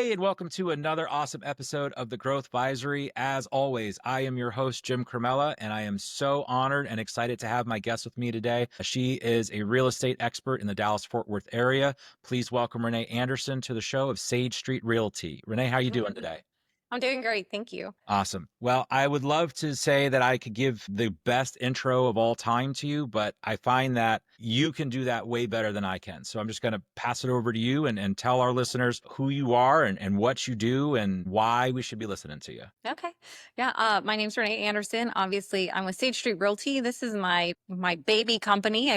Hey, and welcome to another awesome episode of the Growthvisory. As always, I am your host, Jim Crimella, and I am so honored and excited to have my guest with me today. She is a real estate expert in the Dallas-Fort Worth area. Please welcome Renae Anderson to the show of Sage Street Realty. Renae, how are you doing today? I'm doing great. Thank you. Awesome. Well, I would love to say that I could give the best intro of all time to you, but I find that you can do that way better than I can. So I'm just going to pass it over to you and tell our listeners who you are and what you do and why we should be listening to you. Okay. Yeah. My name's Renae Anderson. Obviously, I'm with Sage Street Realty. This is my baby company.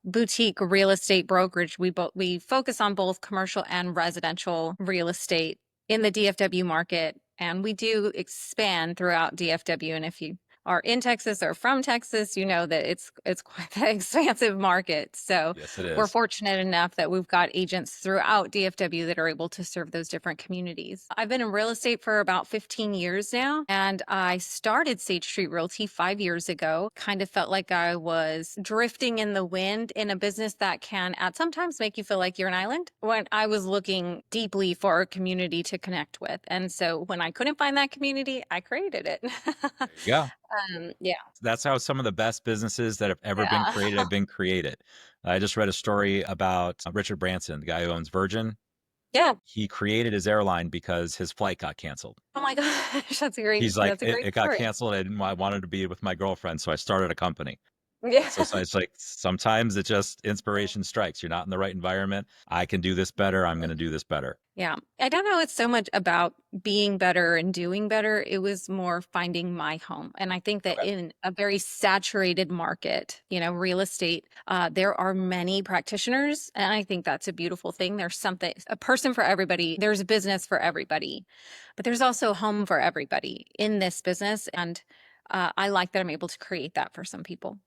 Boutique real estate brokerage. We focus on both commercial and residential real estate in the DFW market, and we do expand throughout DFW. And if you are in Texas or from Texas, you know that it's quite an expansive market. So Yes, it we're is. fortunate enough that we've got agents throughout DFW that are able to serve those different communities. I've been in real estate for about 15 years now, and I started Sage Street Realty 5 years ago. Kind of felt like I was drifting in the wind in a business that can at sometimes make you feel like you're an island, when I was looking deeply for a community to connect with. And so when I couldn't find that community, I created it. There you go. Yeah. That's how some of the best businesses that have ever been Yeah. created have been created. I just read a story about Richard Branson, the guy who owns Virgin. Yeah. He created his airline because his flight got canceled. Oh my gosh, He's like, that's a great it got story. canceled. I wanted to be with my girlfriend, so I started a company. Yeah. So it's like sometimes it just inspiration strikes. You're not in the right environment. I can do this better. I'm going to do this better. Yeah. I don't know it's so much about being better and doing better. It was more finding my home. And I think that Okay. in a very saturated market, real estate, there are many practitioners. And I think that's a beautiful thing. There's a person for everybody. There's a business for everybody, but there's also a home for everybody in this business. And I like that I'm able to create that for some people.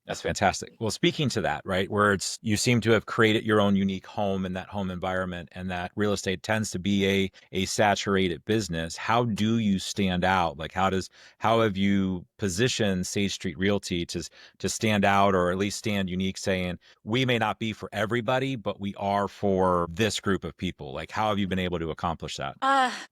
That's fantastic. Well, speaking to that, right, where you seem to have created your own unique home in that home environment, and that real estate tends to be a saturated business. How do you stand out? Like, how have you positioned Sage Street Realty to stand out, or at least stand unique, saying we may not be for everybody, but we are for this group of people? Like, how have you been able to accomplish that?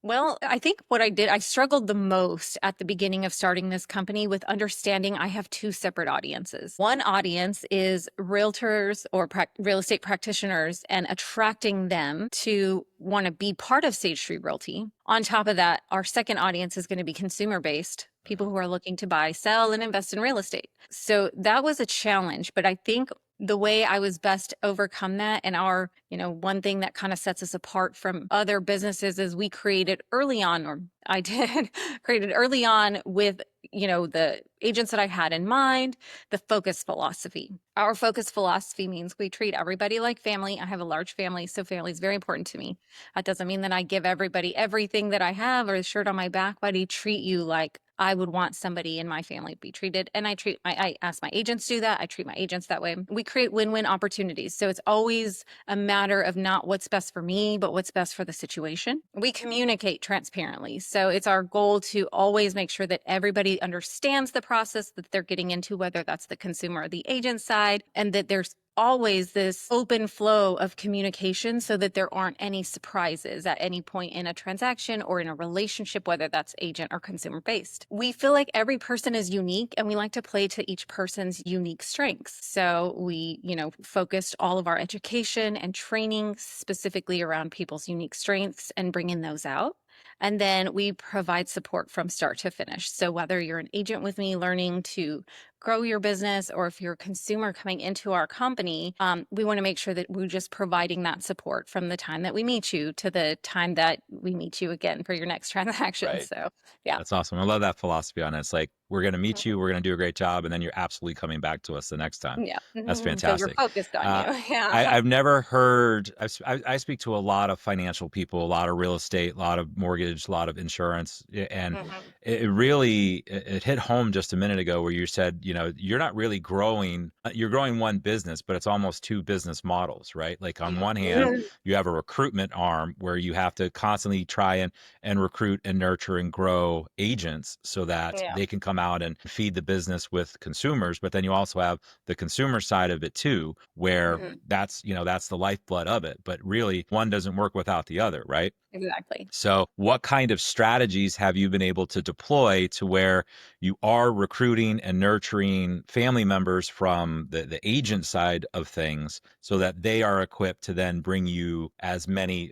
Well, I think what I struggled the most at the beginning of starting this company with understanding I have two separate audiences. One audience is realtors or real estate practitioners, and attracting them to want to be part of Sage Street Realty. On top of that, our second audience is going to be consumer based, people who are looking to buy, sell, and invest in real estate. So that was a challenge, but I think the way I was best overcome that, and one thing that kind of sets us apart from other businesses is we created early on, or I did created early on with, the agents that I had in mind, the focus philosophy. Our focus philosophy means we treat everybody like family. I have a large family, so family is very important to me. That doesn't mean that I give everybody everything that I have or a shirt on my back, but I treat you like I would want somebody in my family to be treated. And I ask my agents to do that. I treat my agents that way. We create win-win opportunities. So it's always a matter of not what's best for me, but what's best for the situation. We communicate transparently. So it's our goal to always make sure that everybody understands the process that they're getting into, whether that's the consumer or the agent side, and that there's always this open flow of communication so that there aren't any surprises at any point in a transaction or in a relationship, whether that's agent or consumer based. We feel like every person is unique, and we like to play to each person's unique strengths. So we, focused all of our education and training specifically around people's unique strengths and bringing those out. And then we provide support from start to finish. So whether you're an agent with me learning to grow your business, or if you're a consumer coming into our company, we want to make sure that we're just providing that support from the time that we meet you to the time that we meet you again for your next transaction. Right. So, yeah. That's awesome. I love that philosophy on it. It's like, we're going to meet you, we're going to do a great job, and then you're absolutely coming back to us the next time. Yeah. That's So we're fantastic. focused on you. Yeah. I've never heard, I speak to a lot of financial people, a lot of real estate, a lot of mortgage, a lot of insurance. And Mhm. it really, it hit home just a minute ago where you said, you're not really growing, you're growing one business, but it's almost two business models, right? Like on one hand, you have a recruitment arm where you have to constantly try and recruit and nurture and grow agents so that Yeah. they can come out and feed the business with consumers. But then you also have the consumer side of it too, where that's the lifeblood of it. But really, one doesn't work without the other, right? Exactly. So, what kind of strategies have you been able to deploy to where you are recruiting and nurturing family members from the agent side of things so that they are equipped to then bring you as many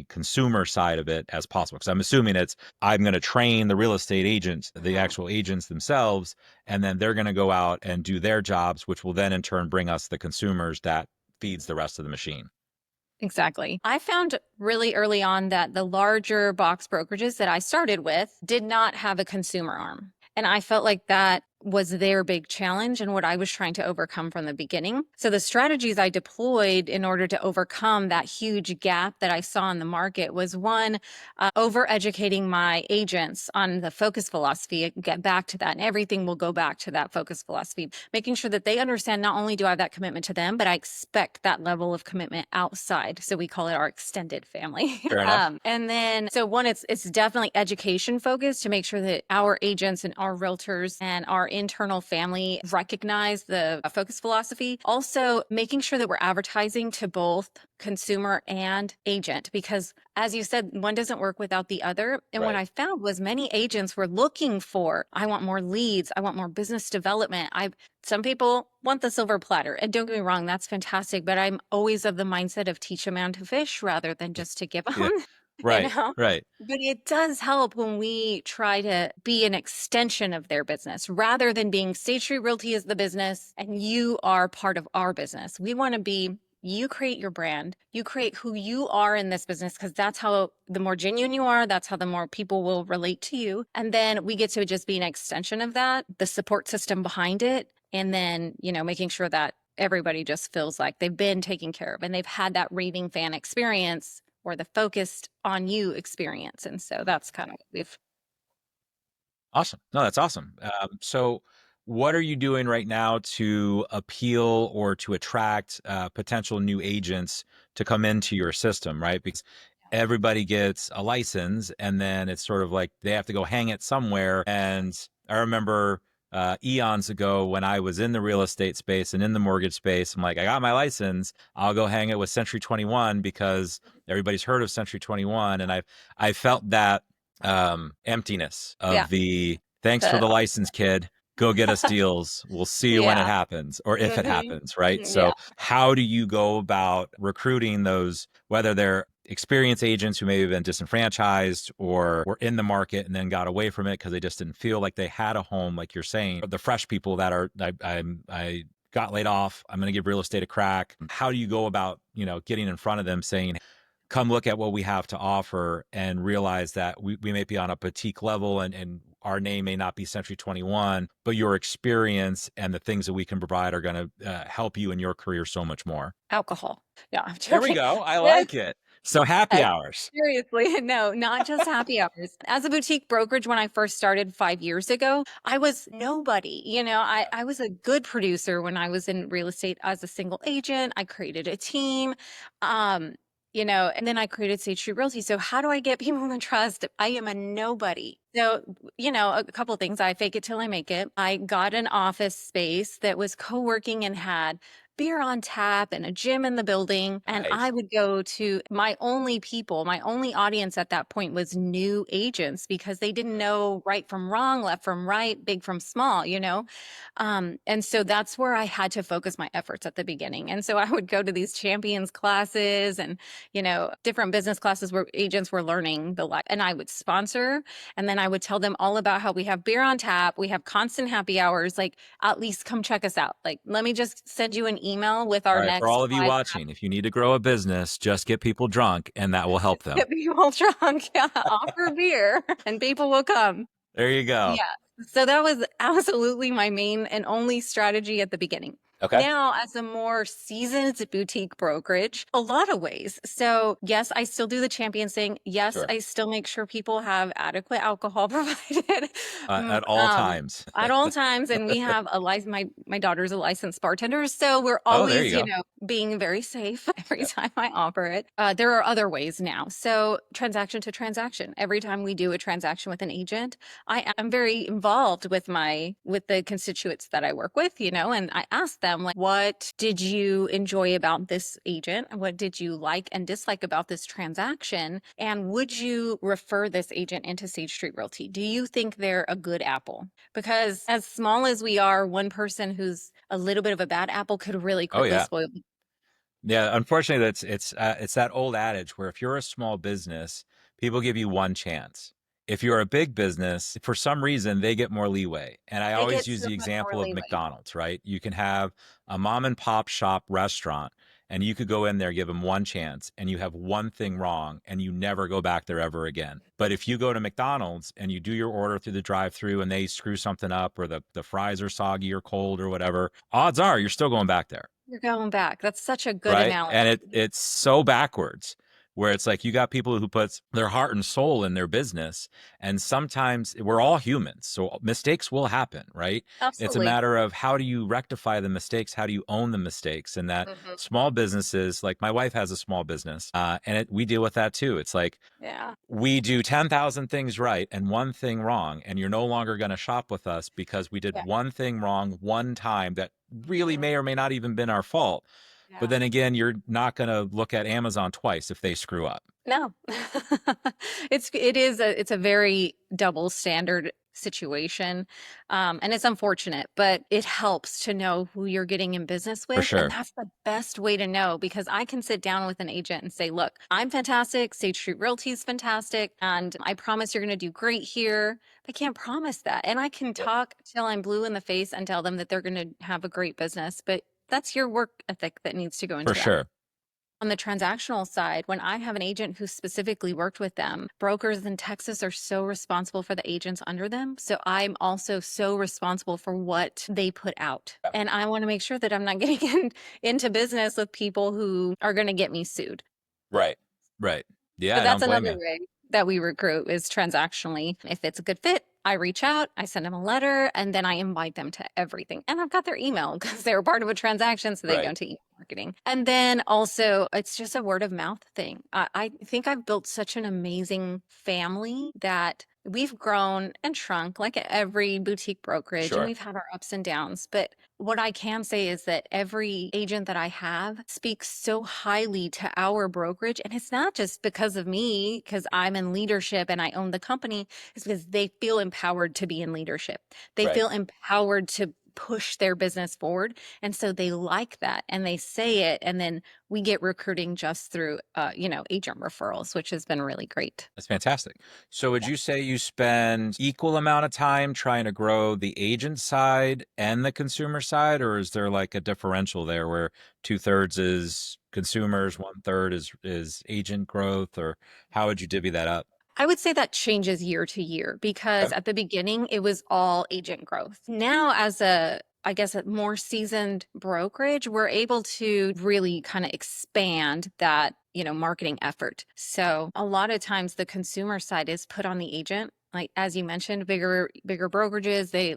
consumer side of it as possible? Because I'm assuming I'm going to train the real estate agents, the actual agents themselves, and then they're going to go out and do their jobs, which will then in turn bring us the consumers that feeds the rest of the machine. Exactly. I found really early on that the larger box brokerages that I started with did not have a consumer arm. And I felt like that was their big challenge and what I was trying to overcome from the beginning. So the strategies I deployed in order to overcome that huge gap that I saw in the market was one, over educating my agents on the focus philosophy, get back to that. And everything will go back to that focus philosophy, making sure that they understand not only do I have that commitment to them, but I expect that level of commitment outside. So we call it our extended family. Fair enough. And then, so one, it's definitely education focused to make sure that our agents and our realtors and our internal family recognize the focus philosophy. Also, making sure that we're advertising to both consumer and agent, because as you said, one doesn't work without the other. And what Right. I found was many agents were looking for, I want more leads, I want more business development. Some people want the silver platter. And don't get me wrong, that's fantastic. But I'm always of the mindset of teach a man to fish rather than just to give Yeah. them, you Right. know? Right. But it does help when we try to be an extension of their business rather than being Sage Street Realty is the business and you are part of our business. We want to be, you create your brand, you create who you are in this business, because that's how the more genuine you are, that's how the more people will relate to you. And then we get to just be an extension of that, the support system behind it. And then, making sure that everybody just feels like they've been taken care of and they've had that raving fan experience or the focused on you experience. And so that's kind of what we've. Awesome. No, that's awesome. So, what are you doing right now to appeal or to attract potential new agents to come into your system, right? Because everybody gets a license and then it's sort of like they have to go hang it somewhere. And I remember eons ago when I was in the real estate space and in the mortgage space, I'm like, I got my license. I'll go hang it with Century 21 because everybody's heard of Century 21. And I felt that emptiness Yeah. of the thanks for The, the license, kid. Go get us deals. We'll see you when it yeah. happens or if it happens, right? Yeah. So, how do you go about recruiting those, whether they're experienced agents who may have been disenfranchised or were in the market and then got away from it because they just didn't feel like they had a home, like you're saying, or the fresh people that are, I got laid off. I'm going to give real estate a crack. How do you go about, getting in front of them saying, come look at what we have to offer and realize that we may be on a boutique level and our name may not be Century 21, but your experience and the things that we can provide are going to help you in your career so much more. Alcohol. No, I'm There we joking. go. I like it. So happy hours. Seriously, no, not just happy hours. As a boutique brokerage, when I first started 5 years ago, I was nobody. I was a good producer when I was in real estate as a single agent. I created a team. And then I created Sage Street Realty. So how do I get people to trust? I am a nobody. So, a couple of things. I fake it till I make it. I got an office space that was co-working and had beer on tap and a gym in the building. And I Nice. would go to my only audience at that point was new agents because they didn't know right from wrong, left from right, big from small. And so that's where I had to focus my efforts at the beginning. And so I would go to these champions classes and, different business classes where agents were learning the life. And I would sponsor, and then I would tell them all about how we have beer on tap, we have constant happy hours, like at least come check us out. Like, let me just send you an email with All our right. For next all of you 5 watching, if you need to grow a business, just get people drunk and that will help them. get people drunk. Yeah, offer beer and people will come. There you go. Yeah. So that was absolutely my main and only strategy at the beginning. Okay. Now, as a more seasoned boutique brokerage, a lot of ways. So, yes, I still do the champion thing. Yes, Sure. I still make sure people have adequate alcohol provided At all times. at all times. And we have a license. My daughter's a licensed bartender, so we're Oh, there always, you go. being very safe every Yep. time I offer it. There are other ways now. So, transaction to transaction. Every time we do a transaction with an agent, I am very involved with the constituents that I work with, and I ask them like, what did you enjoy about this agent? What did you like and dislike about this transaction? And would you refer this agent into Sage Street Realty? Do you think they're a good apple? Because as small as we are, one person who's a little bit of a bad apple could really Oh quickly yeah. spoil. Yeah, unfortunately, it's that old adage where if you're a small business, people give you one chance. If you're a big business, for some reason, they get more leeway. And I They always get use so the much more example of leeway. McDonald's, right? You can have a mom and pop shop restaurant, and you could go in there, give them one chance, and you have one thing wrong, and you never go back there ever again. But if you go to McDonald's and you do your order through the drive-through and they screw something up or the fries are soggy or cold or whatever, odds are you're still going back there. You're going back. That's such a good Right? analogy. And it's so backwards where it's like you got people who puts their heart and soul in their business, and sometimes we're all humans, so mistakes will happen, right? It's a Absolutely. matter of how do you rectify the mistakes, how do you own the mistakes, and that Mhm. small businesses, like my wife has a small business, and we deal with that too. It's like Yeah. we do 10,000 things right and one thing wrong, and you're no longer going to shop with us because we did Yeah. one thing wrong one time that really Mhm. may or may not even been our fault. But Yeah. then again, you're not going to look at Amazon twice if they screw up. No. It's a very double standard situation. And it's unfortunate, but it helps to know who you're getting in business For with. And sure. that's the best way to know because I can sit down with an agent and say, look, I'm fantastic. Sage Street Realty is fantastic. And I promise you're going to do great here. I can't promise that. And I can Yep. talk till I'm blue in the face and tell them that they're going to have a great business. But that's your work ethic that needs to go For into that. sure. On the transactional side, when I have an agent who specifically worked with them, brokers in Texas are so responsible for the agents under them. So I'm also so responsible for what they put out. Yeah. And I want to make sure that I'm not getting into business with people who are going to get me sued. Right. Right. Yeah, So I that's don't blame another you. way that we recruit is transactionally. If it's a good fit, I reach out, I send them a letter, and then I invite them to everything. And I've got their email because they were part of a transaction, so they go Right. to email marketing. And then also, it's just a word of mouth thing. I think I've built such an amazing family that we've grown and shrunk like every boutique brokerage, and Sure. we've had our ups and downs. But what I can say is that every agent that I have speaks so highly to our brokerage. And it's not just because of me, because I'm in leadership and I own the company, it's because they feel empowered to be in leadership. They Right. feel empowered to push their business forward. And so they like that and they say it. And then we get recruiting just through, agent referrals, which has been really great. That's fantastic. So would you say you spend equal amount of time trying to grow the agent side and the consumer side, or is there like a differential there where 2/3 is consumers, 1/3 is agent growth, or how would you divvy that up? I would say that changes year to year because Okay. at the beginning it was all agent growth. Now, as I guess, a more seasoned brokerage, we're able to really kind of expand that, marketing effort. So a lot of times the consumer side is put on the agent. Like as you mentioned, bigger brokerages, they,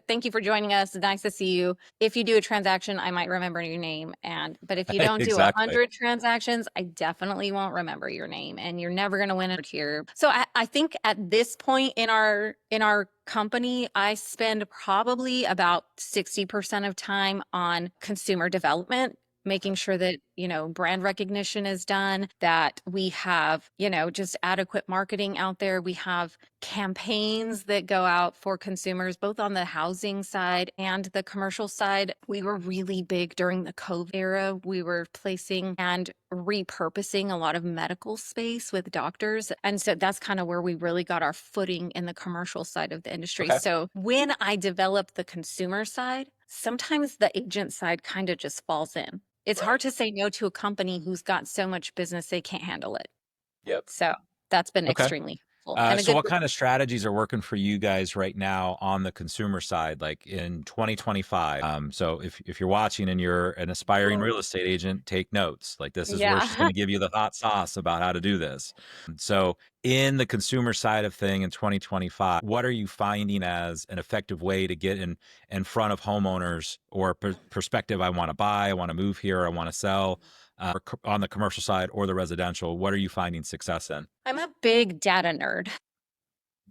thank you for joining us. Nice to see you. If you do a transaction, I might remember your name. But if you don't do a Exactly. hundred transactions, I definitely won't remember your name, and you're never going to win it here. So I think at this point in our company, I spend probably about 60% of time on consumer development, making sure that, brand recognition is done, that we have, just adequate marketing out there. We have campaigns that go out for consumers, both on the housing side and the commercial side. We were really big during the COVID era. We were placing and repurposing a lot of medical space with doctors. And so that's kind of where we really got our footing in the commercial side of the industry. Okay. So when I developed the consumer side, sometimes the agent side kind of just falls in. It's Right. hard to say no to a company who's got so much business they can't handle it. Yep. So that's been Okay. extremely helpful. and a So good what kind of strategies are working for you guys right now on the consumer side, like in 2025? So if you're watching and you're an aspiring real estate agent, take notes. Like this is where she's going yeah. to give you the hot sauce about how to do this. So in the consumer side of thing in 2025, what are you finding as an effective way to get in front of homeowners or perspective? I want to buy, I want to move here, I want to sell. On the commercial side or the residential, what are you finding success in? I'm a big data nerd.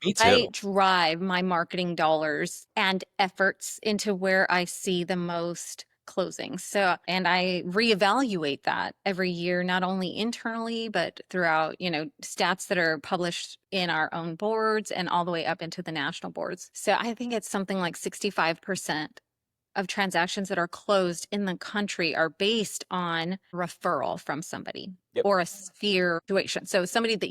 Me I too. drive my marketing dollars and efforts into where I see the most closings. So, and I reevaluate that every year, not only internally, but throughout, stats that are published in our own boards and all the way up into the national boards. So I think it's something like 65% of transactions that are closed in the country are based on referral from somebody Yep. or a sphere situation. So somebody that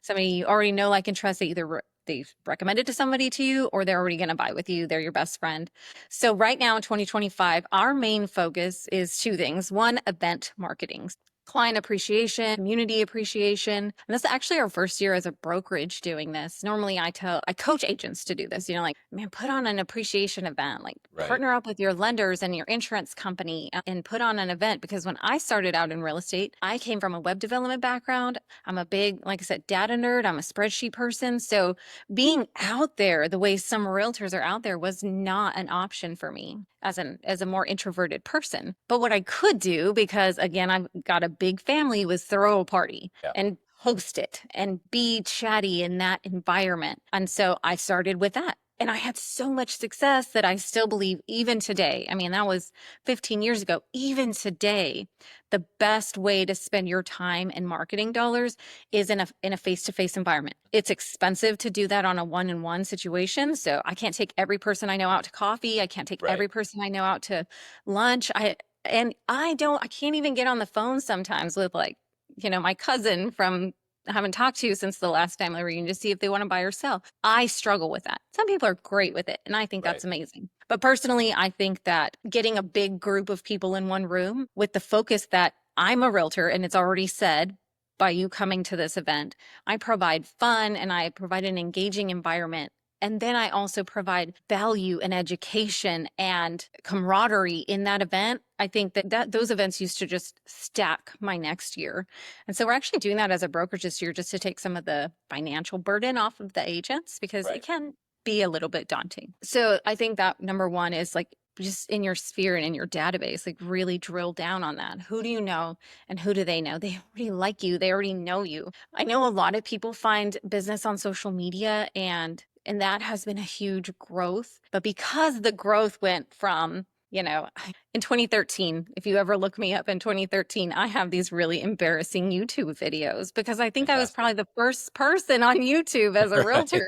somebody you already know, like, and trust, that either they've recommended to somebody to you, or they're already going to buy with you. They're your best friend. So right now in 2025, our main focus is two things. One, event marketing. Client appreciation, community appreciation. And this is actually our first year as a brokerage doing this. Normally I coach agents to do this, like, man, put on an appreciation event, like Right. partner up with your lenders and your insurance company and put on an event. Because when I started out in real estate, I came from a web development background. I'm a big, like I said, data nerd. I'm a spreadsheet person. So being out there the way some realtors are out there was not an option for me as a more introverted person. But what I could do, because again, I've got a big family, was throw a party and host it and be chatty in that environment. And so I started with that. And I had so much success that I still believe, even today, I mean, that was 15 years ago, even today, the best way to spend your time and marketing dollars is in a face-to-face environment. It's expensive to do that on a one-on-one situation. So I can't take every person I know out to coffee. I can't take every person I know out to lunch. I can't even get on the phone sometimes with, like, my cousin from I haven't talked to since the last family reunion to see if they want to buy or sell. I struggle with that. Some people are great with it, and I think that's amazing. But personally, I think that getting a big group of people in one room with the focus that I'm a realtor, and it's already said by you coming to this event, I provide fun and I provide an engaging environment. And then I also provide value and education and camaraderie in that event. I think that those events used to just stack my next year. And so we're actually doing that as a brokerage this year, just to take some of the financial burden off of the agents, because it can be a little bit daunting. So I think that number one is, like, just in your sphere and in your database, like, really drill down on that. Who do you know and who do they know? They already like you. They already know you. I know a lot of people find business on social media, and that has been a huge growth. But because the growth went from, in 2013, if you ever look me up in 2013, I have these really embarrassing YouTube videos, because I think I was probably the first person on YouTube as a realtor,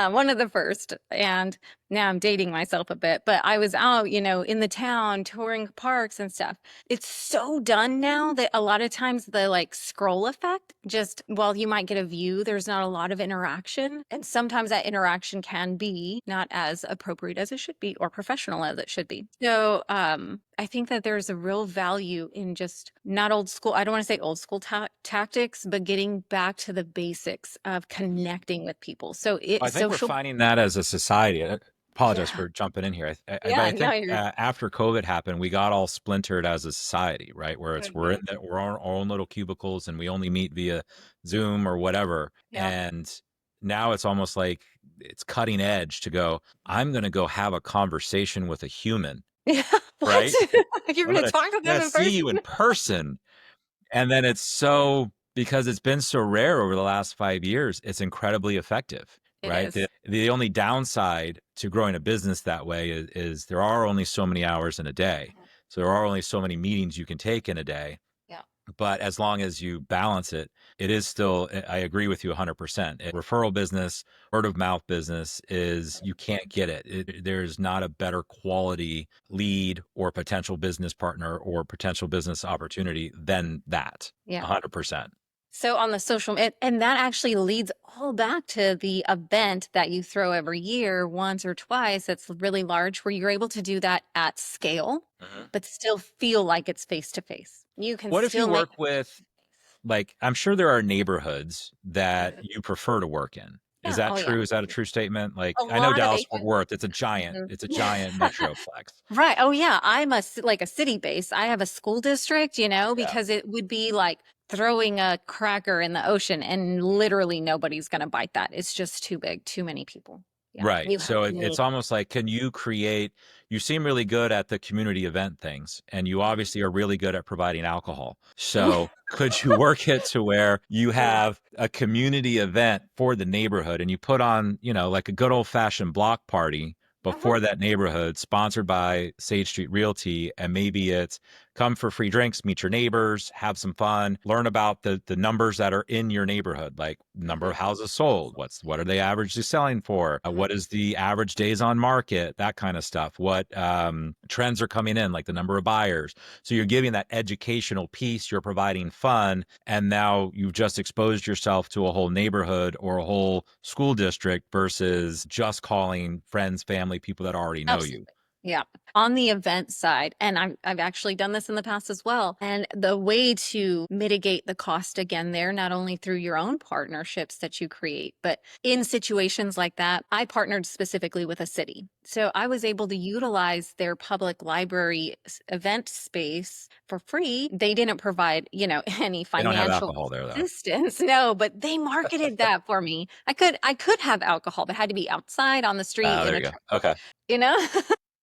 one of the first. And now I'm dating myself a bit, but I was out, in the town touring parks and stuff. It's so done now that a lot of times the, like, scroll effect, just while you might get a view, there's not a lot of interaction. And sometimes that interaction can be not as appropriate as it should be, or professional as it should be. So I think that there's a real value in just not old school. I don't want to say old school tactics, but getting back to the basics of connecting with people. So I think we're finding that as a society. I apologize for jumping in here. But I think after COVID happened, we got all splintered as a society, right? Where we're in we're our own little cubicles and we only meet via Zoom or whatever. And now it's almost like it's cutting edge to go, I'm going to go have a conversation with a human, Yeah. right? What? You're going to talk to them in see you in person? person. And then because it's been so rare over the last 5 years, it's incredibly effective, right? The only downside to growing a business that way is there are only so many hours in a day. So there are only so many meetings you can take in a day. Yeah. But as long as you balance it, it is still, I agree with you 100%. Referral business, word of mouth business you can't get it. There's not a better quality lead or potential business partner or potential business opportunity than that. 100%. So on the social, and that actually leads all back to the event that you throw every year, once or twice, that's really large, where you're able to do that at scale, but still feel like it's face to face. You can What if you still make. work with like, I'm sure there are neighborhoods that Mhm. you prefer to work in. Is Yeah. that Oh, yeah. true? Is that a true statement? Like, A I know lot of Dallas Fort agents. Worth, Mhm. it's a giant metroplex. Right. Oh, yeah. I'm like a city base. I have a school district, Yeah. because it would be like throwing a cracker in the ocean and literally nobody's going to bite that. It's just too big, too many people. Yeah. Right. You have So to it's need. almost like, can you create, you seem really good at the community event things, and you obviously are really good at providing alcohol. So could you work it to where you Yeah. have a community event for the neighborhood and you put on, like a good old fashioned block party Mhm. before that neighborhood, sponsored by Sage Street Realty, and maybe it's come for free drinks, meet your neighbors, have some fun, learn about the numbers that are in your neighborhood, like number Mhm. of houses sold, what are they averagely selling for, Mhm. what is the average days on market, that kind of stuff, what trends are coming in, like the number of buyers. So you're giving that educational piece, you're providing fun, and now you've just exposed yourself to a whole neighborhood or a whole school district versus just calling friends, family, people that already know you. Absolutely. Yeah. On the event side, and I've actually done this in the past as well. And the way to mitigate the cost again there, not only through your own partnerships that you create, but in situations like that, I partnered specifically with a city. So I was able to utilize their public library event space for free. They didn't provide, any They don't have financial alcohol there though. assistance. No, but they marketed that for me. I could have alcohol, but it had to be outside on the street in There a you go. truck, Okay. you know?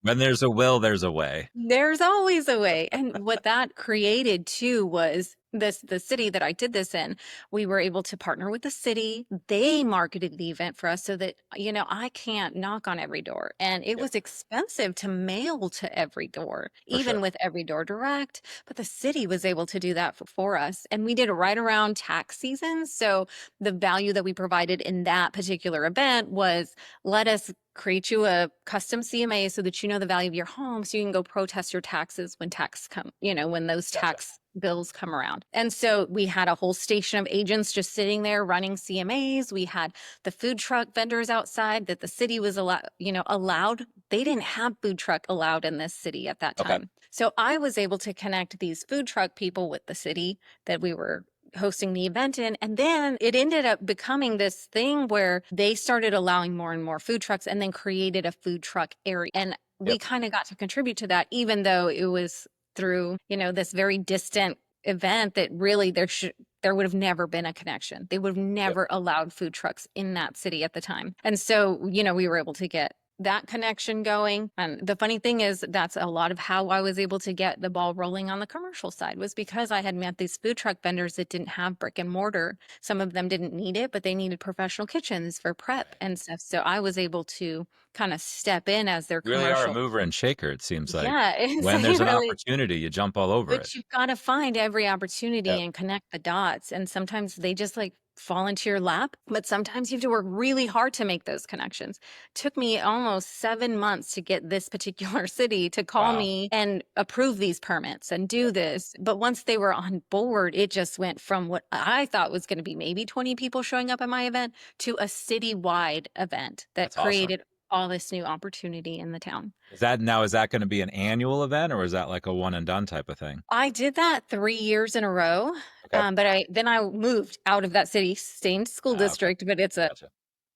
When there's a will, there's a way. There's always a way. And what that created too was the city that I did this in, we were able to partner with the city. They marketed the event for us so that, I can't knock on every door. And it Yep, was expensive to mail to every door, for even sure. with Every Door Direct. But the city was able to do that for us. And we did it right around tax season. So the value that we provided in that particular event was, let us create you a custom CMA so that you know the value of your home so you can go protest your taxes when tax come, when those Gotcha. tax bills come around. And so we had a whole station of agents just sitting there running CMAs. We had the food truck vendors outside that the city was allowed. They didn't have food truck allowed in this city at that Okay. time. So I was able to connect these food truck people with the city that we were hosting the event in. And then it ended up becoming this thing where they started allowing more and more food trucks and then created a food truck area. And we Yep. kind of got to contribute to that, even though it was through, this very distant event that really there would have never been a connection. They would have Yep. never allowed food trucks in that city at the time. And so, we were able to get that connection going. And the funny thing is, that's a lot of how I was able to get the ball rolling on the commercial side, was because I had met these food truck vendors that didn't have brick and mortar. Some of them didn't need it, but they needed professional kitchens for prep and stuff. So I was able to kind of step in as their You really are a commercial. mover and shaker, it seems like. Yeah, it's When there's an really, opportunity, you jump all over it. but you've got to find every opportunity Yep. and connect the dots. And sometimes they just like fall into your lap, but sometimes you have to work really hard to make those connections. Took me almost 7 months to get this particular city to call Wow. me and approve these permits and do Yep. this. But once they were on board, it just went from what I thought was going to be maybe 20 people showing up at my event to a citywide event that That's awesome. created all this new opportunity in the town. Is that going to be an annual event, or is that like a one and done type of thing? I did that 3 years in a row, Okay. but I moved out of that city, same school Okay. district, but Gotcha.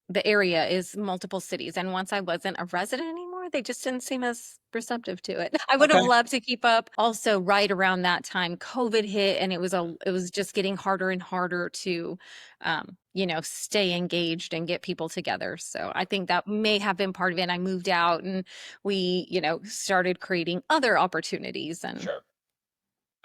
the area is multiple cities, and once I wasn't a resident anymore, they just didn't seem as receptive to it. I would have Okay. loved to keep up. Also, right around that time, COVID hit, and it was just getting harder and harder to, stay engaged and get people together. So I think that may have been part of it. I moved out, and we, started creating other opportunities, and Sure.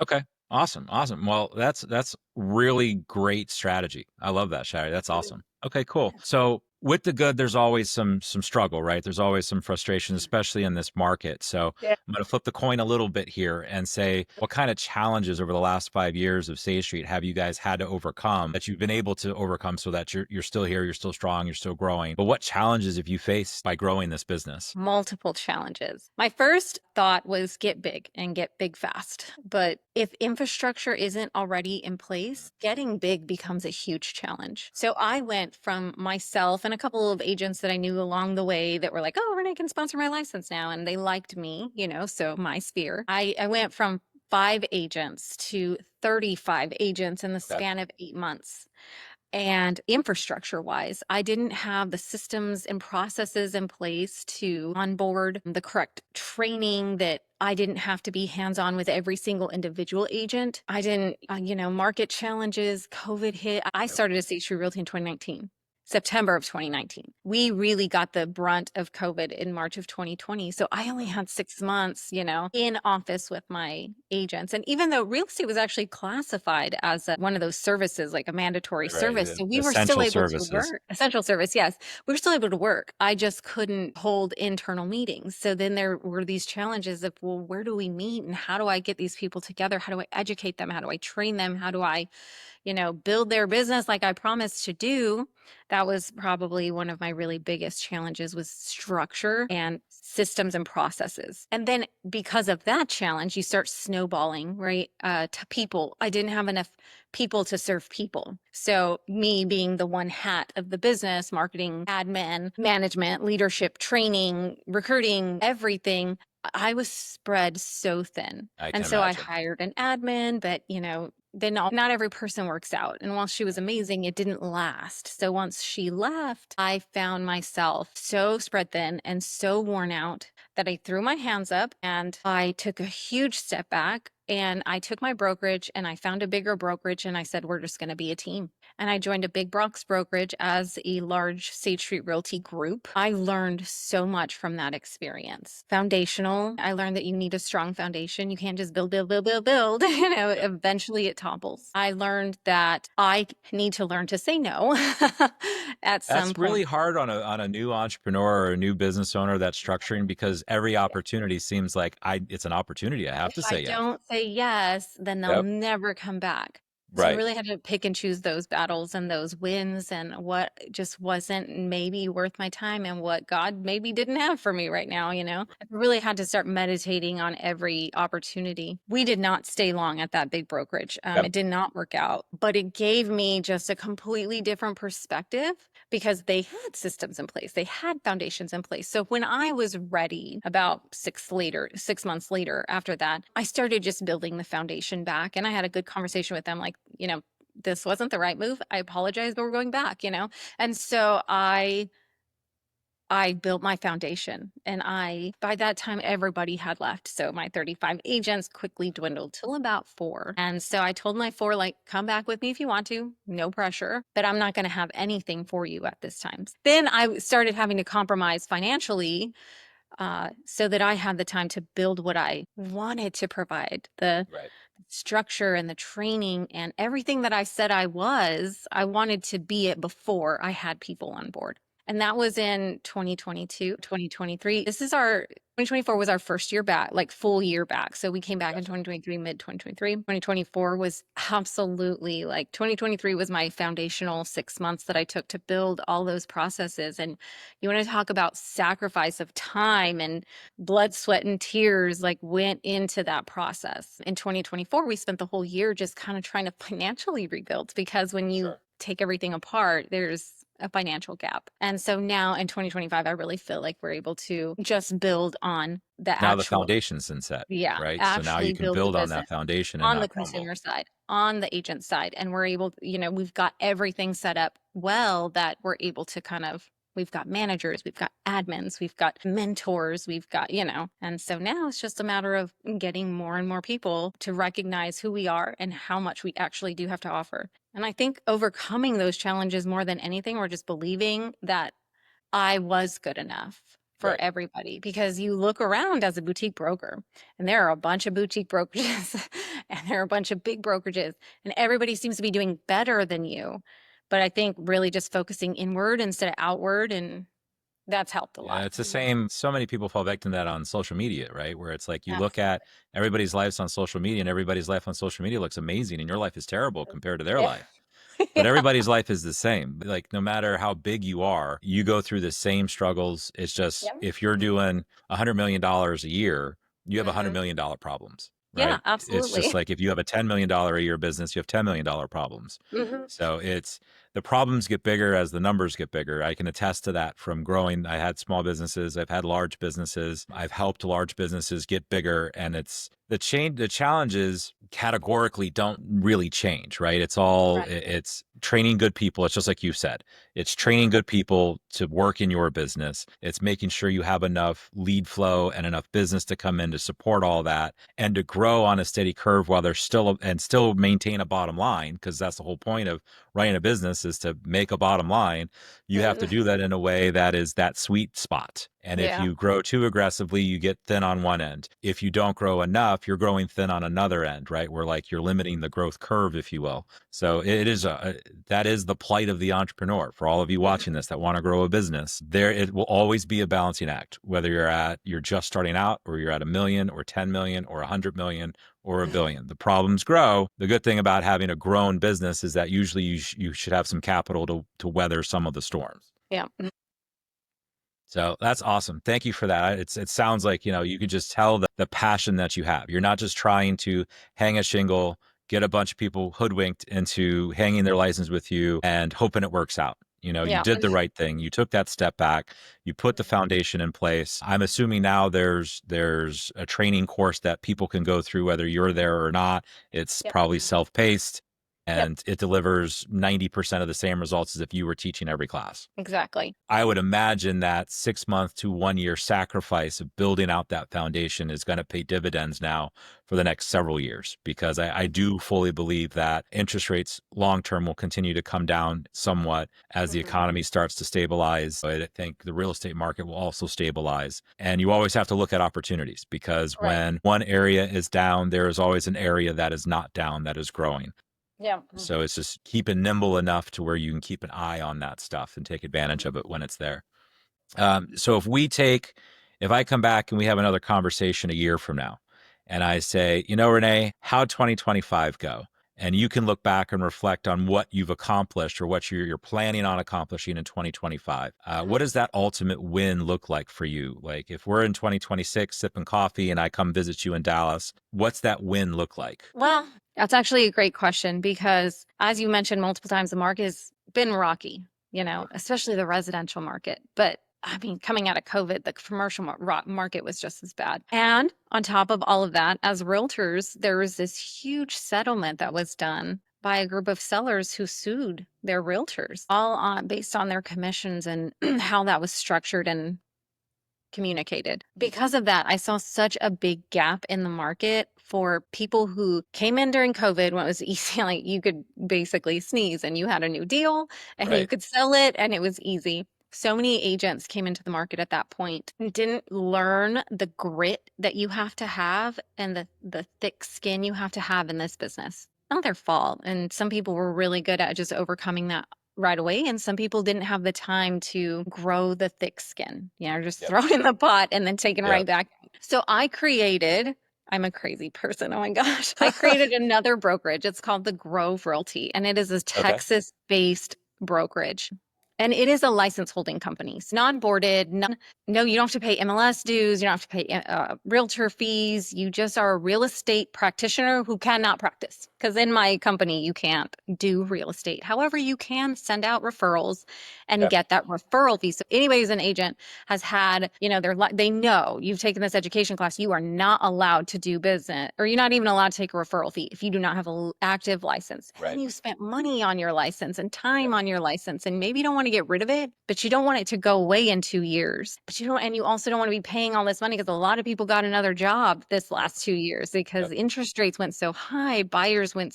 Okay. Awesome. Awesome. Well, that's really great strategy. I love that, Shari. That's awesome. Okay, cool. So with the good, there's always some struggle, right? There's always some frustration, especially in this market. So yeah. I'm going to flip the coin a little bit here and say, what kind of challenges over the last 5 years of Sage Street have you guys had to overcome that you've been able to overcome so that you're still here, you're still strong, you're still growing? But what challenges have you faced by growing this business? Multiple challenges. My first thought was get big and get big fast. But if infrastructure isn't already in place, getting big becomes a huge challenge. So I went from myself and a couple of agents that I knew along the way that were like, oh, Renee can sponsor my license now. And they liked me, so my sphere. I went from 5 agents to 35 agents in the Okay. span of 8 months. And infrastructure wise, I didn't have the systems and processes in place to onboard the correct training, that I didn't have to be hands on with every single individual agent. I didn't, market challenges, COVID hit. I Yep. started a Sage Street Realty in 2019. September of 2019. We really got the brunt of COVID in March of 2020. So I only had 6 months, in office with my agents. And even though real estate was actually classified as one of those services, like a mandatory Right. service, so we were still Essential able to services. work. Essential service, yes. We were still able to work. I just couldn't hold internal meetings. So then there were these challenges of, well, where do we meet and how do I get these people together? How do I educate them? How do I train them? How do I build their business like I promised to do? That was probably one of my really biggest challenges, was structure and systems and processes. And then because of that challenge, you start snowballing, right? To people. I didn't have enough people to serve people. So me being the one hat of the business, marketing, admin, management, leadership, training, recruiting, everything, I was spread so thin. I And can so I imagine. hired an admin, but then not every person works out. And while she was amazing, it didn't last. So once she left, I found myself so spread thin and so worn out that I threw my hands up and I took a huge step back. And I took my brokerage and I found a bigger brokerage and I said, we're just going to be a team. And I joined a big box brokerage as a large Sage Street Realty group. I learned so much from that experience. Foundational, I learned that you need a strong foundation. You can't just build, build, build, build, build. Yep. Eventually it topples. I learned that I need to learn to say no at some That's really point. hard on a new entrepreneur or a new business owner that's structuring, because every opportunity seems like it's an opportunity. I have If to I say yes. don't say yes, then they'll Yep. never come back. So I Right. really had to pick and choose those battles and those wins and what just wasn't maybe worth my time and what God maybe didn't have for me right now, I really had to start meditating on every opportunity. We did not stay long at that big brokerage. Yep. It did not work out, but it gave me just a completely different perspective because they had systems in place. They had foundations in place. So when I was ready about 6 months later after that, I started just building the foundation back. And I had a good conversation with them, like, this wasn't the right move. I apologize, but we're going back. And so I built my foundation, and by that time everybody had left. So my 35 agents quickly dwindled till about 4. And so I told my 4, like, come back with me if you want to, no pressure, but I'm not going to have anything for you at this time. Then I started having to compromise financially, so that I had the time to build what I wanted to provide, the Right. structure and the training and everything that I said I wanted to be it before I had people on board. And that was in 2022, 2023. 2024 was our first year back, like full year back. So we came back in Gotcha. 2023, mid 2023. 2024 was absolutely, like, 2023 was my foundational 6 months that I took to build all those processes. And you want to talk about sacrifice of time and blood, sweat, and tears, like, went into that process. In 2024, we spent the whole year just kind of trying to financially rebuild, because when you Sure. take everything apart, there's a financial gap. And so now in 2025, I really feel like we're able to just build on the Now the actual, foundation's been set, yeah, right? So now you actually can build the build on that business foundation and on the not crumble. consumer side, on the agent side. And we're able, we've got everything set up well that we're able to we've got managers, we've got admins, we've got mentors, we've got, and so now it's just a matter of getting more and more people to recognize who we are and how much we actually do have to offer. And I think overcoming those challenges more than anything, or just believing that I was good enough for Right. everybody, because you look around as a boutique broker and there are a bunch of boutique brokerages and there are a bunch of big brokerages and everybody seems to be doing better than you. But I think really just focusing inward instead of outward, and that's helped a Yeah, lot. it's the same. So many people fall victim to that on social media, right? Where it's like you look at Absolutely. everybody's lives on social media and everybody's life on social media looks amazing and your life is terrible compared to their Yeah. life. But Yeah. everybody's life is the same. Like no matter how big you are, you go through the same struggles. It's just Yep. if you're doing $100 million a year, you have $100 Mhm. million problems, Yeah, right? It's just absolutely. like if you have a $10 million a year business, you have $10 million problems. Hmm. So it's the problems get bigger as the numbers get bigger. I can attest to that from growing. I had small businesses, I've had large businesses, I've helped large businesses get bigger. And it's the challenges categorically don't really change, right? Right. It's training good people. It's just like you said, it's training Hmm. good people to work in your business. It's making sure you have enough lead flow and enough business to come in to support all that and to grow on a steady curve while there's still maintain a bottom line. Cause that's the whole point of running a business is to make a bottom line. You have to Mm, do that in a way that is that sweet spot. And if yeah. you grow too aggressively, you get thin on one end. If you don't grow enough, you're growing thin on another end, right? Where like you're limiting the growth curve, if you will. So it is that is the plight of the entrepreneur. For all of you watching Hmm. this that want to grow a business, there it will always be a balancing act, whether you're just starting out or you're at 1 million or 10 million or 100 million or 1 billion. The problems grow. The good thing about having a grown business is that usually you should have some capital to weather some of the storms. Yeah. So that's awesome. Thank you for that. It sounds like, you could just tell the passion that you have. You're not just trying to hang a shingle, get a bunch of people hoodwinked into hanging their license with you and hoping it works out. You Yeah. did the right thing. You took that step back. You put the foundation in place. I'm assuming now there's a training course that people can go through, whether you're there or not. It's Yep. probably self-paced Yep. and it delivers 90% of the same results as if you were teaching every class. Exactly. I would imagine that 6 month to 1 year sacrifice of building out that foundation is going to pay dividends now for the next several years, because I do fully believe that interest rates long term will continue to come down somewhat as the Hmm. economy starts to stabilize. I think the real estate market will also stabilize. And you always have to look at opportunities, because Right. when one area is down, there is always an area that is not down that is growing. Yeah. So it's just keeping nimble enough to where you can keep an eye on that stuff and take advantage of it when it's there. So if I come back and we have another conversation a year from now, and I say, Renee, how'd 2025 go? And you can look back and reflect on what you've accomplished or what you're planning on accomplishing in 2025. What does that ultimate win look like for you? Like if we're in 2026 sipping coffee and I come visit you in Dallas, what's that win look like? Well, that's actually a great question because, as you mentioned multiple times, the market has been rocky, especially the residential market. But I mean, coming out of COVID, the commercial market was just as bad. And on top of all of that, as realtors, there was this huge settlement that was done by a group of sellers who sued their realtors, all based on their commissions and how that was structured and communicated. Because of that, I saw such a big gap in the market for people who came in during COVID when it was easy. Like you could basically sneeze and you had a new deal and you Right. could sell it and it was easy. So many agents came into the market at that point and didn't learn the grit that you have to have and the thick skin you have to have in this business. Not their fault. And some people were really good at just overcoming that right away. And some people didn't have the time to grow the thick skin, just Yep. throw it in the pot and then take it right Yep. back. So I'm a crazy person. Oh my gosh. I created another brokerage. It's called the Grove Realty, and it is a Okay. Texas based brokerage. And it is a license holding company, non-boarded. No, you don't have to pay MLS dues. You don't have to pay realtor fees. You just are a real estate practitioner who cannot practice. Because in my company, you can't do real estate. However, you can send out referrals and Yep. get that referral fee. So anybody who's an agent has had, they know you've taken this education class. You are not allowed to do business, or you're not even allowed to take a referral fee if you do not have an active license. And then Right. you spent money on your license and time on your license, and maybe you don't want to get rid of it, but you don't want it to go away in 2 years. But you also don't want to be paying all this money because a lot of people got another job this last 2 years because Yep. interest rates went so high. Buyers went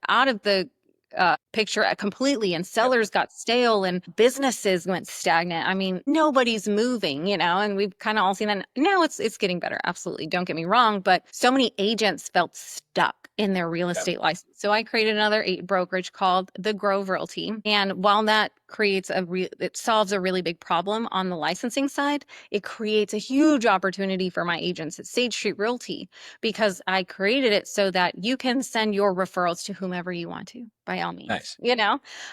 out of the picture completely, and Yep. sellers got stale and businesses went stagnant. I mean, nobody's moving, and we've kind of all seen that. Now it's getting better. Absolutely. Don't get me wrong, but so many agents felt stuck in their real Yep. estate license. So I created another brokerage called the Grove Realty. And while that creates it solves a really big problem on the licensing side, it creates a huge opportunity for my agents at Sage Street Realty, because I created it so that you can send your referrals to whomever you want to, by all means. Nice.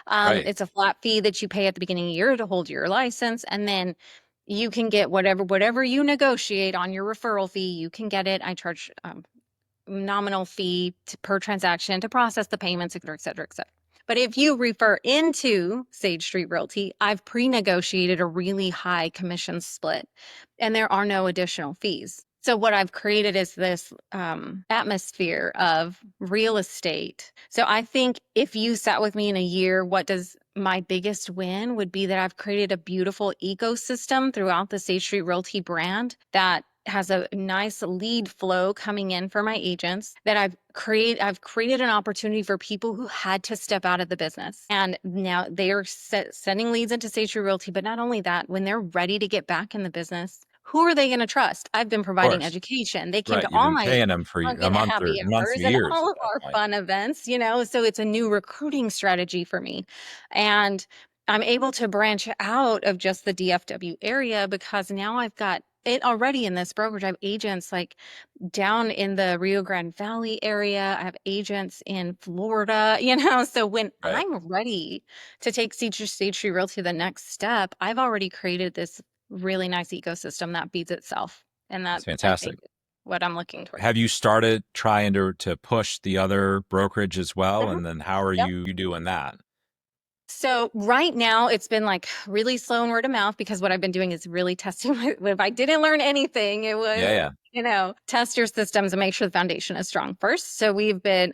Right. It's a flat fee that you pay at the beginning of the year to hold your license, and then you can get whatever you negotiate on your referral fee. You can get it. I charge nominal fee per transaction to process the payments, et cetera, et cetera, et cetera. But if you refer into Sage Street Realty, I've pre-negotiated a really high commission split, and there are no additional fees. So what I've created is this atmosphere of real estate. So I think if you sat with me in a year, what does my biggest win would be that I've created a beautiful ecosystem throughout the Sage Street Realty brand that has a nice lead flow coming in for my agents, that I've created an opportunity for people who had to step out of the business. And now they are sending leads into Sage Street Realty. But not only that, when they're ready to get back in the business, who are they going to trust? I've been Of providing course. education. They came Right. to You've all been my paying them for a plug-in month or happy months or hours and years all at of that our point. fun events, so it's a new recruiting strategy for me. And I'm able to branch out of just the DFW area because now I've got it already in this brokerage. I have agents like down in the Rio Grande Valley area. I have agents in Florida, So when Right. I'm ready to take Sage Street Realty to the next step, I've already created this really nice ecosystem that feeds itself. And That's that, I think, fantastic. is what I'm looking towards. Have you started trying to push the other brokerage as well? Mhm. And then how are Yep. you doing that? So right now it's been like really slow and word of mouth because what I've been doing is really testing. If I didn't learn anything, it Yeah, was, yeah. test your systems and make sure the foundation is strong first. So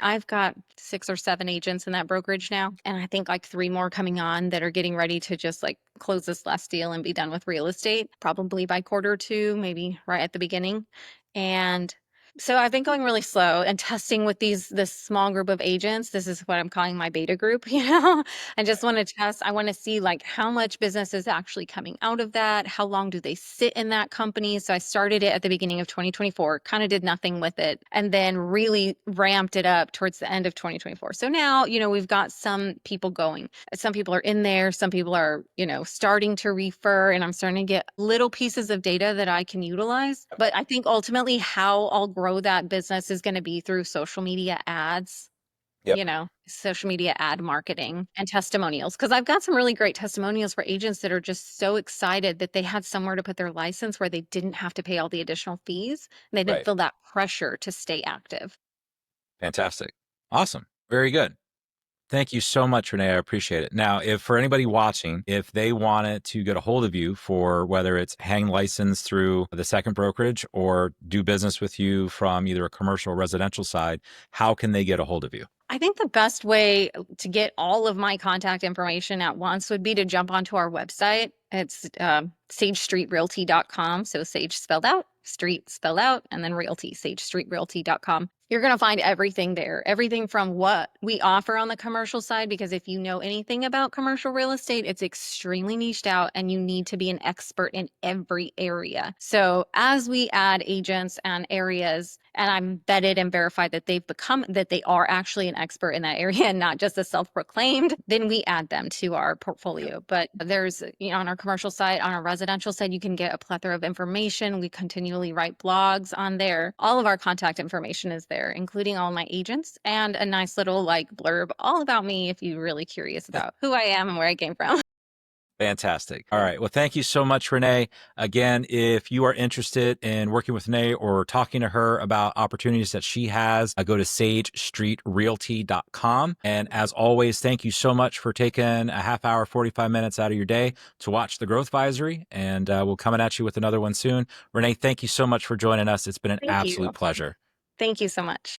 I've got 6 or 7 agents in that brokerage now. And I think like 3 more coming on that are getting ready to just like close this last deal and be done with real estate, probably by quarter 2, maybe right at the beginning. And so I've been going really slow and testing with this small group of agents. This is what I'm calling my beta group, I just want to test. I want to see like how much business is actually coming out of that. How long do they sit in that company? So I started it at the beginning of 2024, kind of did nothing with it, and then really ramped it up towards the end of 2024. So now, we've got some people going. Some people are in there. Some people are, starting to refer, and I'm starting to get little pieces of data that I can utilize. But I think ultimately how I'll grow that business is going to be through social media ads, Yep. social media ad marketing and testimonials. Cause I've got some really great testimonials for agents that are just so excited that they had somewhere to put their license where they didn't have to pay all the additional fees. And they didn't Right. feel that pressure to stay active. Fantastic. Awesome. Very good. Thank you so much, Renee. I appreciate it. Now, if for anybody watching, if they wanted to get a hold of you for whether it's hang license through the second brokerage or do business with you from either a commercial or residential side, how can they get a hold of you? I think the best way to get all of my contact information at once would be to jump onto our website. It's sagestreetrealty.com. So Sage spelled out, street spelled out, and then realty, sagestreetrealty.com. You're going to find everything there, everything from what we offer on the commercial side, because if you know anything about commercial real estate, it's extremely niched out and you need to be an expert in every area. So as we add agents and areas, and I'm vetted and verified that they are actually an expert in that area and not just a self-proclaimed, then we add them to our portfolio. But there's, on our commercial side, on our residential side, you can get a plethora of information. We continually write blogs on there. All of our contact information is there, including all my agents and a nice little like blurb all about me if you're really curious about who I am and where I came from. Fantastic. All right. Well, thank you so much, Renee. Again, if you are interested in working with Renee or talking to her about opportunities that she has, go to sagestreetrealty.com. And as always, thank you so much for taking a half hour, 45 minutes out of your day to watch the Growthvisory. And we'll come at you with another one soon. Renee, thank you so much for joining us. It's been an Thank you. absolute pleasure. Thank you so much.